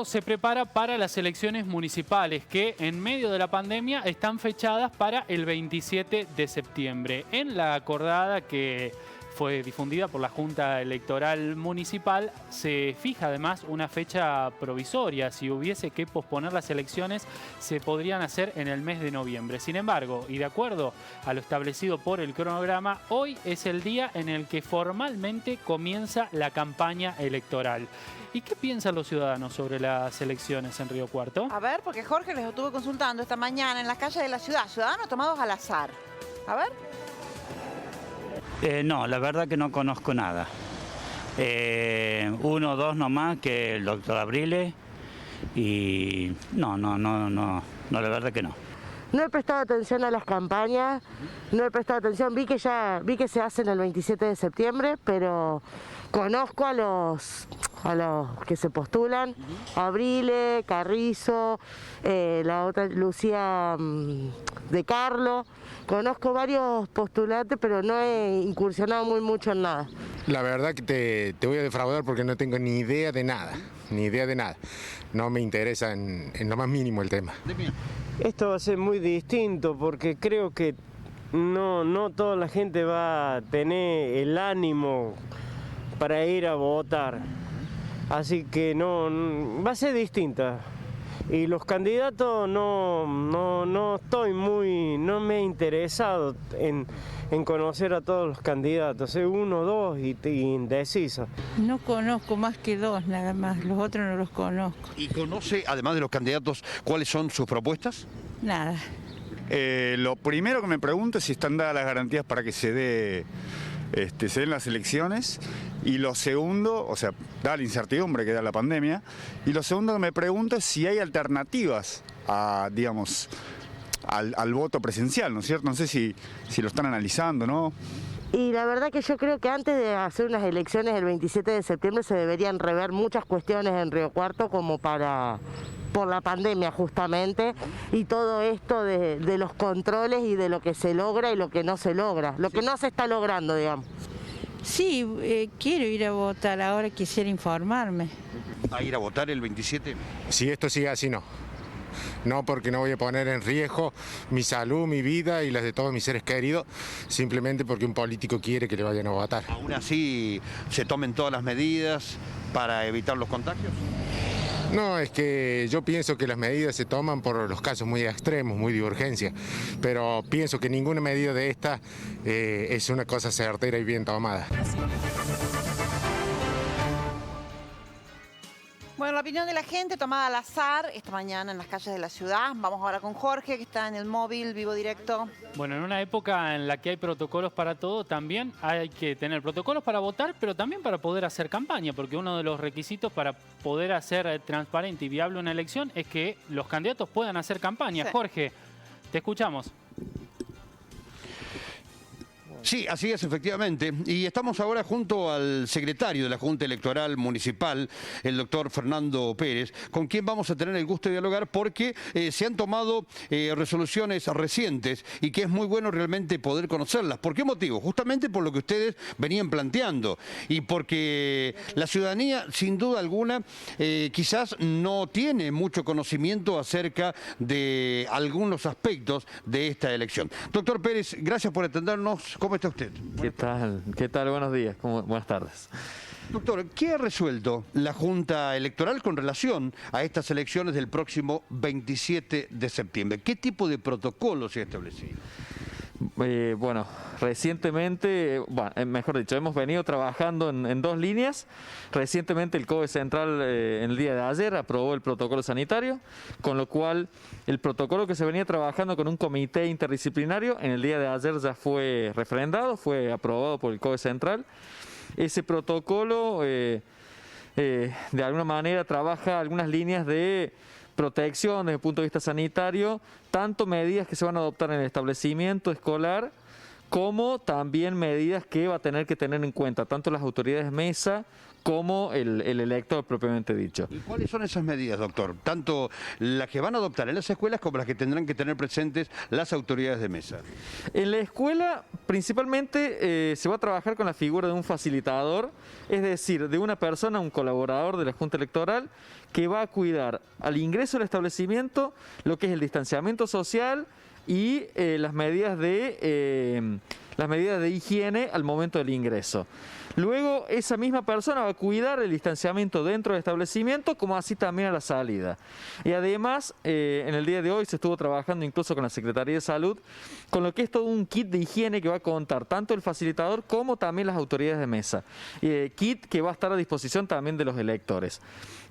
Cuarto se prepara para las elecciones municipales que en medio de la pandemia están fechadas para el 27 de septiembre. En la acordada que fue difundida por la Junta Electoral Municipal, se fija además una fecha provisoria. Si hubiese que posponer las elecciones, se podrían hacer en el mes de noviembre. Sin embargo, y de acuerdo a lo establecido por el cronograma, hoy es el día en el que formalmente comienza la campaña electoral. ¿Y qué piensan los ciudadanos sobre las elecciones en Río Cuarto? A ver, porque Jorge les estuvo consultando esta mañana en las calles de la ciudad. Ciudadanos tomados al azar. A ver. No, la verdad que no conozco nada. Uno o dos nomás, que el doctor Abrile, y no, la verdad que no. No he prestado atención a las campañas, no he prestado atención, vi que se hacen el 27 de septiembre, pero conozco a los que se postulan, Abrile, Carrizo, la otra Lucía de Carlo. Conozco varios postulantes, pero no he incursionado mucho en nada. La verdad que te voy a defraudar porque no tengo ni idea de nada, No me interesa en lo más mínimo el tema. Esto va a ser muy distinto porque creo que no toda la gente va a tener el ánimo para ir a votar. Así que va a ser distinta. Y los candidatos no me he interesado en conocer a todos los candidatos, uno, dos y indeciso. No conozco más que dos nada más, los otros no los conozco. ¿Y conoce, además de los candidatos, cuáles son sus propuestas? Nada. Lo primero que me pregunto es si están dadas las garantías para que se den las elecciones, y lo segundo, o sea, da la incertidumbre que da la pandemia, y lo segundo que me pregunto es si hay alternativas a, digamos, al voto presencial, ¿no es cierto? No sé si lo están analizando, ¿no? Y la verdad que yo creo que antes de hacer unas elecciones el 27 de septiembre se deberían rever muchas cuestiones en Río Cuarto como por la pandemia justamente, y todo esto de los controles y de lo que se logra y lo que no se logra, lo que no se está logrando, digamos. Sí, quiero ir a votar, ahora quisiera informarme. ¿Va a ir a votar el 27? Si esto sigue así, no. No, porque no voy a poner en riesgo mi salud, mi vida y las de todos mis seres queridos, simplemente porque un político quiere que le vayan a votar. ¿Aún así se tomen todas las medidas para evitar los contagios? No, es que yo pienso que las medidas se toman por los casos muy extremos, muy de urgencia, pero pienso que ninguna medida de esta es una cosa certera y bien tomada. Bueno, la opinión de la gente tomada al azar esta mañana en las calles de la ciudad. Vamos ahora con Jorge, que está en el móvil, vivo directo. Bueno, en una época en la que hay protocolos para todo, también hay que tener protocolos para votar, pero también para poder hacer campaña, porque uno de los requisitos para poder hacer transparente y viable una elección es que los candidatos puedan hacer campaña. Sí. Jorge, te escuchamos. Sí, así es, efectivamente. Y estamos ahora junto al secretario de la Junta Electoral Municipal, el doctor Fernando Pérez, con quien vamos a tener el gusto de dialogar porque se han tomado resoluciones recientes y que es muy bueno realmente poder conocerlas. ¿Por qué motivo? Justamente por lo que ustedes venían planteando y porque la ciudadanía, sin duda alguna, quizás no tiene mucho conocimiento acerca de algunos aspectos de esta elección. Doctor Pérez, gracias por atendernos. ¿Cómo está usted? ¿Qué tal? Buenos días. Buenas tardes. Doctor, ¿qué ha resuelto la Junta Electoral con relación a estas elecciones del próximo 27 de septiembre? ¿Qué tipo de protocolo se ha establecido? Bueno, recientemente, mejor dicho, hemos venido trabajando en dos líneas. Recientemente el COE Central en el día de ayer aprobó el protocolo sanitario, con lo cual el protocolo que se venía trabajando con un comité interdisciplinario en el día de ayer ya fue refrendado, fue aprobado por el COE Central. Ese protocolo de alguna manera trabaja algunas líneas de protección desde el punto de vista sanitario, tanto medidas que se van a adoptar en el establecimiento escolar, como también medidas que va a tener que tener en cuenta tanto las autoridades mesa como el elector propiamente dicho. ¿Y cuáles son esas medidas, doctor? Tanto las que van a adoptar en las escuelas como las que tendrán que tener presentes las autoridades de mesa. En la escuela, principalmente, se va a trabajar con la figura de un facilitador, es decir, de una persona, un colaborador de la Junta Electoral, que va a cuidar al ingreso al establecimiento lo que es el distanciamiento social y las medidas de higiene al momento del ingreso. Luego, esa misma persona va a cuidar el distanciamiento dentro del establecimiento, como así también a la salida. Y además, en el día de hoy se estuvo trabajando incluso con la Secretaría de Salud, con lo que es todo un kit de higiene que va a contar tanto el facilitador como también las autoridades de mesa. Kit que va a estar a disposición también de los electores.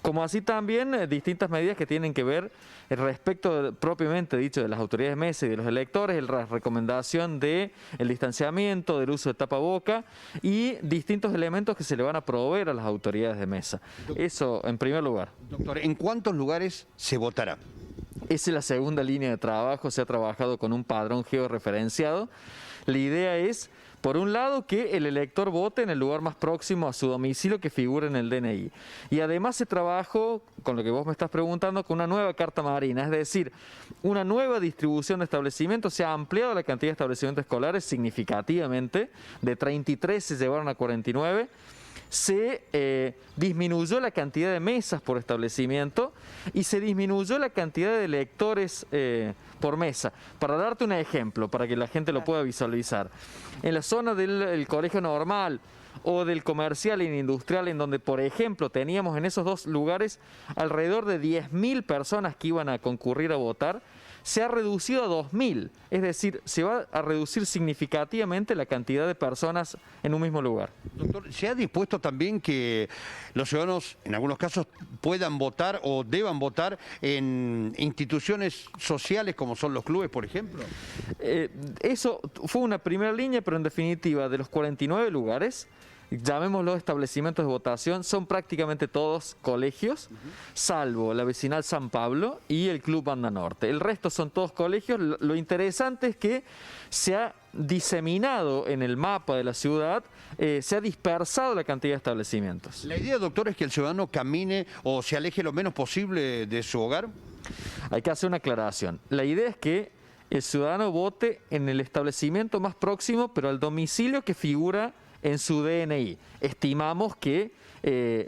Como así también distintas medidas que tienen que ver respecto propiamente dicho de las autoridades de mesa y de los electores, la recomendación del distanciamiento, del uso de tapaboca y distintos elementos que se le van a proveer a las autoridades de mesa. Eso en primer lugar. Doctor, ¿en cuántos lugares se votará? Esa es la segunda línea de trabajo, se ha trabajado con un padrón georreferenciado. La idea es, por un lado, que el elector vote en el lugar más próximo a su domicilio que figure en el DNI. Y además se trabajó, con lo que vos me estás preguntando, con una nueva carta marina, es decir, una nueva distribución de establecimientos. Se ha ampliado la cantidad de establecimientos escolares significativamente, de 33 se llevaron a 49. Se disminuyó la cantidad de mesas por establecimiento y se disminuyó la cantidad de electores por mesa. Para darte un ejemplo, para que la gente lo pueda visualizar, en la zona del colegio normal o del comercial e industrial, en donde, por ejemplo, teníamos en esos dos lugares alrededor de 10.000 personas que iban a concurrir a votar, se ha reducido a 2.000, es decir, se va a reducir significativamente la cantidad de personas en un mismo lugar. Doctor, ¿se ha dispuesto también que los ciudadanos, en algunos casos, puedan votar o deban votar en instituciones sociales como son los clubes, por ejemplo? Eso fue una primera línea, pero en definitiva, de los 49 lugares, llamémoslos establecimientos de votación, son prácticamente todos colegios, salvo la vecinal San Pablo y el Club Banda Norte. El resto son todos colegios. Lo interesante es que se ha diseminado en el mapa de la ciudad, se ha dispersado la cantidad de establecimientos. ¿La idea, doctor, es que el ciudadano camine o se aleje lo menos posible de su hogar? Hay que hacer una aclaración. La idea es que el ciudadano vote en el establecimiento más próximo, pero al domicilio que figura en su DNI. Estimamos que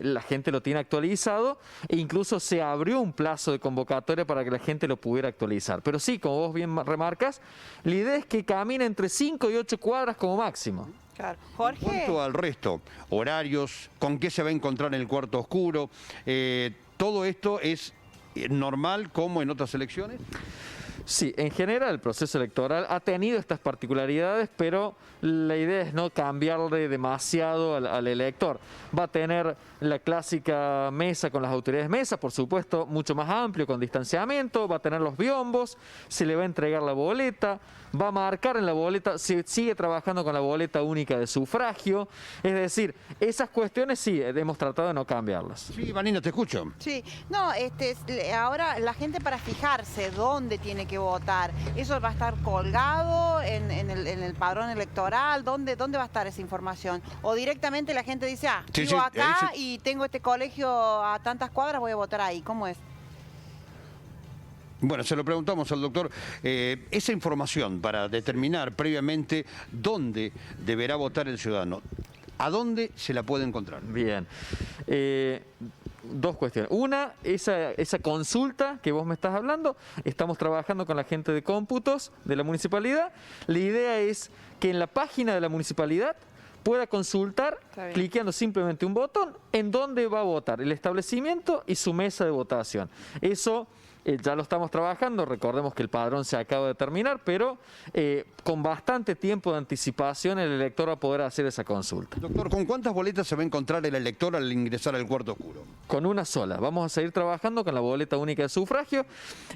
la gente lo tiene actualizado e incluso se abrió un plazo de convocatoria para que la gente lo pudiera actualizar. Pero sí, como vos bien remarcas, la idea es que camine entre 5 y 8 cuadras como máximo. Claro. Jorge. En cuanto al resto, horarios, con qué se va a encontrar en el cuarto oscuro, ¿todo esto es normal como en otras elecciones? Sí, en general el proceso electoral ha tenido estas particularidades, pero la idea es no cambiarle demasiado al elector. Va a tener la clásica mesa con las autoridades de mesa, por supuesto, mucho más amplio, con distanciamiento, va a tener los biombos, se le va a entregar la boleta, va a marcar en la boleta, se sigue trabajando con la boleta única de sufragio, es decir, esas cuestiones sí, hemos tratado de no cambiarlas. Sí, Vanina, te escucho. Sí, no, ahora la gente para fijarse dónde tiene que votar, ¿eso va a estar colgado en el padrón electoral? ¿Dónde va a estar esa información? O directamente la gente dice, vivo acá y tengo este colegio a tantas cuadras, voy a votar ahí, ¿cómo es? Bueno, se lo preguntamos al doctor. Esa información para determinar previamente dónde deberá votar el ciudadano, ¿a dónde se la puede encontrar? Bien. Dos cuestiones. Una, esa consulta que vos me estás hablando, estamos trabajando con la gente de cómputos de la municipalidad. La idea es que en la página de la municipalidad pueda consultar, cliqueando simplemente un botón, en dónde va a votar, el establecimiento y su mesa de votación. Eso ya lo estamos trabajando, recordemos que el padrón se acaba de terminar, pero con bastante tiempo de anticipación el elector va a poder hacer esa consulta. Doctor, ¿con cuántas boletas se va a encontrar el elector al ingresar al cuarto oscuro? Con una sola. Vamos a seguir trabajando con la boleta única de sufragio.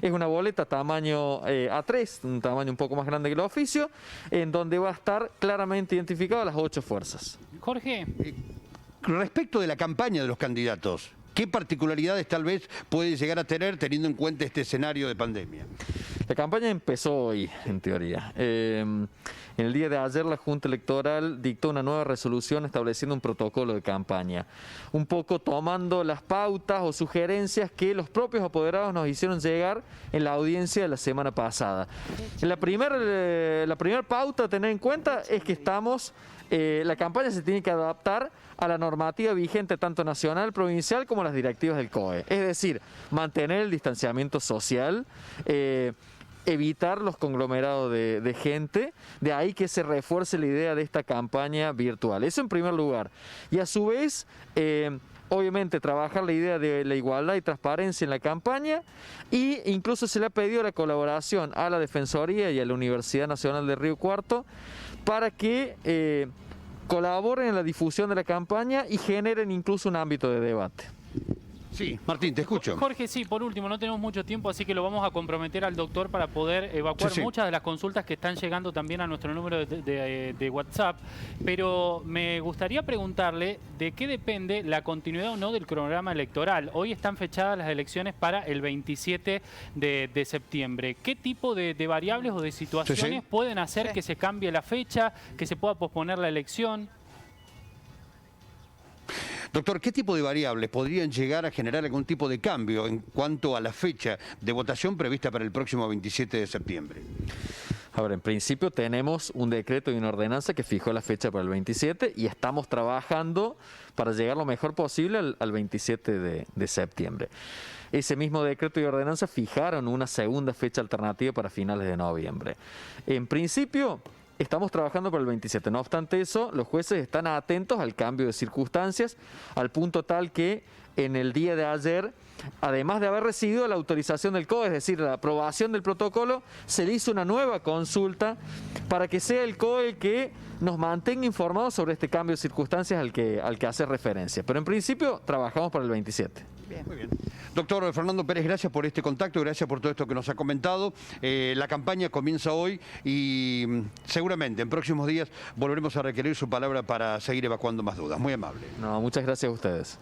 Es una boleta tamaño A3, un tamaño un poco más grande que el oficio, en donde va a estar claramente identificado las 8 fuerzas. Jorge. Respecto de la campaña de los candidatos, ¿qué particularidades tal vez puede llegar a tener teniendo en cuenta este escenario de pandemia? La campaña empezó hoy, en teoría. En el día de ayer la Junta Electoral dictó una nueva resolución estableciendo un protocolo de campaña, un poco tomando las pautas o sugerencias que los propios apoderados nos hicieron llegar en la audiencia de la semana pasada. La primera pauta a tener en cuenta es que la campaña se tiene que adaptar a la normativa vigente tanto nacional, provincial como las directivas del COE. Es decir, mantener el distanciamiento social, evitar los conglomerados de gente, de ahí que se refuerce la idea de esta campaña virtual. Eso en primer lugar. Y a su vez, obviamente trabajar la idea de la igualdad y transparencia en la campaña, e incluso se le ha pedido la colaboración a la Defensoría y a la Universidad Nacional de Río Cuarto para que colaboren en la difusión de la campaña y generen incluso un ámbito de debate. Sí, Martín, te escucho. Jorge, sí, por último, no tenemos mucho tiempo, así que lo vamos a comprometer al doctor para poder evacuar muchas de las consultas que están llegando también a nuestro número de WhatsApp, pero me gustaría preguntarle de qué depende la continuidad o no del cronograma electoral. Hoy están fechadas las elecciones para el 27 de septiembre. ¿Qué tipo de variables o de situaciones pueden hacer que se cambie la fecha, que se pueda posponer la elección? Doctor, ¿qué tipo de variables podrían llegar a generar algún tipo de cambio en cuanto a la fecha de votación prevista para el próximo 27 de septiembre? A ver, en principio tenemos un decreto y una ordenanza que fijó la fecha para el 27 y estamos trabajando para llegar lo mejor posible al 27 de septiembre. Ese mismo decreto y ordenanza fijaron una segunda fecha alternativa para finales de noviembre. En principio estamos trabajando para el 27. No obstante eso, los jueces están atentos al cambio de circunstancias, al punto tal que en el día de ayer, además de haber recibido la autorización del COE, es decir, la aprobación del protocolo, se le hizo una nueva consulta para que sea el COE el que nos mantenga informados sobre este cambio de circunstancias al que hace referencia. Pero en principio trabajamos para el 27. Bien. Muy bien. Doctor Fernando Pérez, gracias por este contacto, gracias por todo esto que nos ha comentado. La campaña comienza hoy y seguramente en próximos días volveremos a requerir su palabra para seguir evacuando más dudas. Muy amable. No, muchas gracias a ustedes.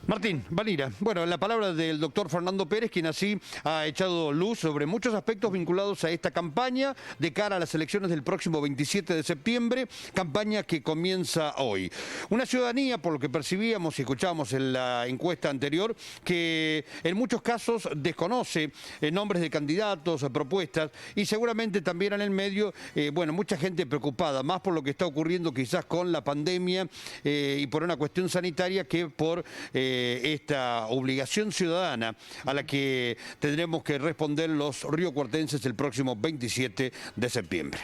Martín, Valira, bueno, la palabra del doctor Fernando Pérez, quien así ha echado luz sobre muchos aspectos vinculados a esta campaña de cara a las elecciones del próximo 27 de septiembre, campaña que comienza hoy. Una ciudadanía, por lo que percibíamos y escuchábamos en la encuesta anterior, que en muchos casos desconoce nombres de candidatos, propuestas, y seguramente también en el medio, bueno, mucha gente preocupada, más por lo que está ocurriendo quizás con la pandemia y por una cuestión sanitaria que por esta obligación ciudadana a la que tendremos que responder los riocuartenses el próximo 27 de septiembre.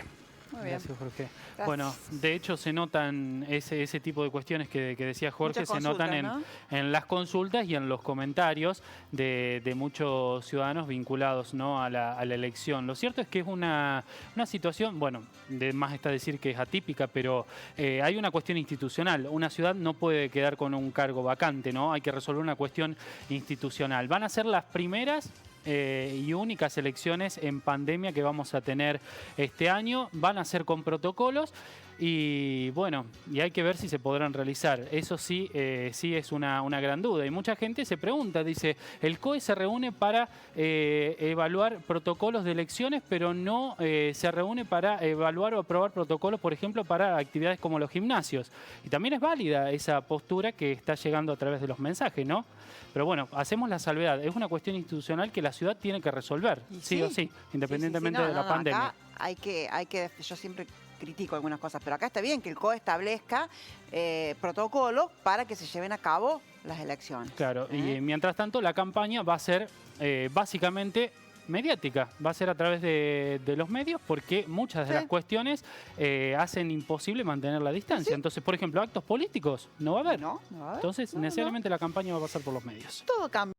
Muy bien. Gracias, Jorge. Gracias. Bueno, de hecho se notan ese tipo de cuestiones que decía Jorge, se notan en las consultas y en los comentarios de muchos ciudadanos vinculados, ¿no?, a la elección. Lo cierto es que es una situación, bueno, de más está decir que es atípica, pero hay una cuestión institucional. Una ciudad no puede quedar con un cargo vacante, ¿no? Hay que resolver una cuestión institucional. Van a ser las primeras y únicas elecciones en pandemia que vamos a tener este año. Van a ser con protocolos y bueno, y hay que ver si se podrán realizar. Eso sí, sí es una gran duda. Y mucha gente se pregunta, dice, el COE se reúne para evaluar protocolos de elecciones, pero no se reúne para evaluar o aprobar protocolos, por ejemplo, para actividades como los gimnasios. Y también es válida esa postura que está llegando a través de los mensajes, ¿no? Pero bueno, hacemos la salvedad. Es una cuestión institucional que la ciudad tiene que resolver, sí o sí, independientemente de la pandemia. Acá hay que, yo siempre critico algunas cosas, pero acá está bien que el COE establezca protocolos para que se lleven a cabo las elecciones. Claro, y mientras tanto la campaña va a ser básicamente mediática, va a ser a través de los medios, porque muchas de las cuestiones hacen imposible mantener la distancia. Entonces, por ejemplo, actos políticos no va a haber. No va a haber. Entonces, necesariamente la campaña va a pasar por los medios. Todo cambia.